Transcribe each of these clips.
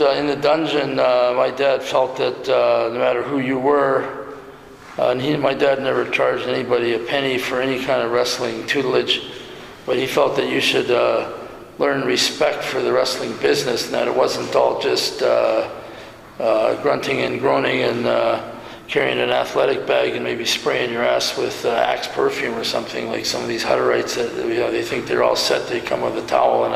in the dungeon, my dad felt that no matter who you were, and my dad never charged anybody a penny for any kind of wrestling tutelage, but he felt that you should learn respect for the wrestling business, and that it wasn't all just grunting and groaning and carrying an athletic bag and maybe spraying your ass with Axe perfume or something, like some of these Hutterites that they think they're all set. They come with a towel and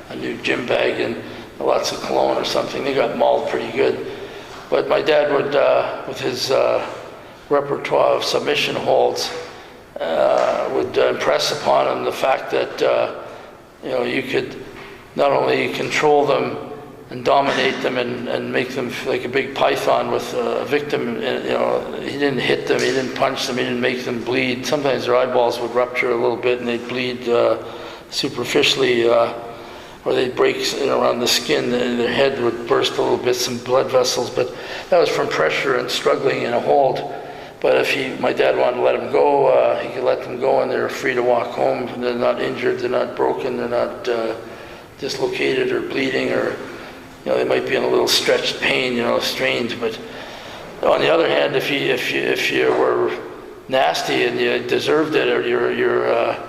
a new gym bag and lots of cologne or something. They got mauled pretty good. But my dad would, with his repertoire of submission holds, would impress upon him the fact that you could not only control them and dominate them and make them like a big python with a victim. He didn't hit them, he didn't punch them, he didn't make them bleed. Sometimes their eyeballs would rupture a little bit and they'd bleed superficially, or they'd break around the skin, and their head would burst a little bit, some blood vessels. But that was from pressure and struggling in a hold. But if my dad wanted to let them go, he could let them go, and they're free to walk home. They're not injured, they're not broken, they're not dislocated or bleeding, or they might be in a little stretched pain, strange. But on the other hand, if you were nasty and you deserved it, or you're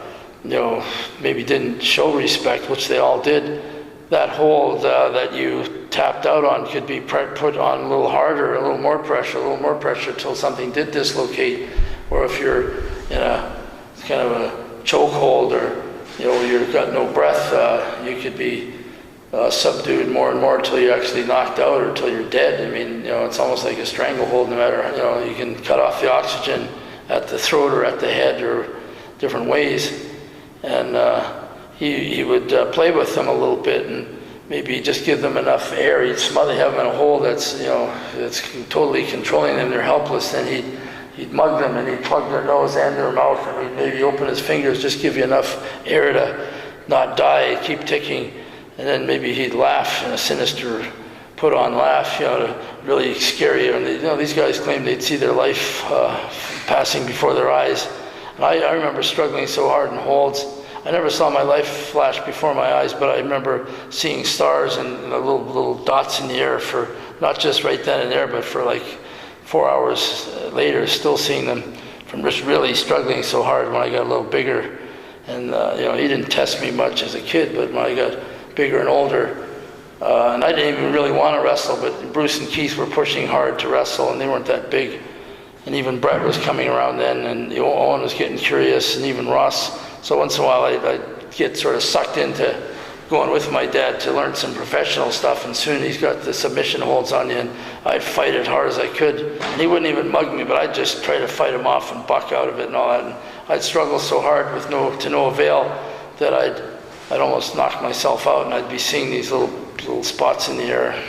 maybe didn't show respect, which they all did, that hold that you tapped out on could be put on a little harder, a little more pressure until something did dislocate. Or if you're in a kind of a chokehold, or you've got no breath, you could be subdued more and more until you're actually knocked out, or until you're dead. I mean, it's almost like a stranglehold. No matter, you can cut off the oxygen at the throat or at the head or different ways. And he would play with them a little bit and maybe just give them enough air. He'd have them in a hole that's totally controlling them. They're helpless. Then he'd mug them, and he'd plug their nose and their mouth, and he'd maybe open his fingers, just give you enough air to not die, keep ticking. And then maybe he'd laugh in a sinister, put-on laugh, to really scare you. And these guys claimed they'd see their life passing before their eyes. And I remember struggling so hard in holds. I never saw my life flash before my eyes, but I remember seeing stars and little dots in the air for not just right then and there, but for like 4 hours later, still seeing them, from just really struggling so hard when I got a little bigger. And he didn't test me much as a kid, but when I got bigger and older, and I didn't even really want to wrestle, but Bruce and Keith were pushing hard to wrestle, and they weren't that big. And even Bret was coming around then, and Owen was getting curious, and even Ross. So once in a while I'd get sort of sucked into going with my dad to learn some professional stuff, and soon he's got the submission holds on you, and I'd fight as hard as I could. And he wouldn't even mug me, but I'd just try to fight him off and buck out of it and all that. And I'd struggle so hard to no avail that I'd almost knock myself out, and I'd be seeing these little spots in the air.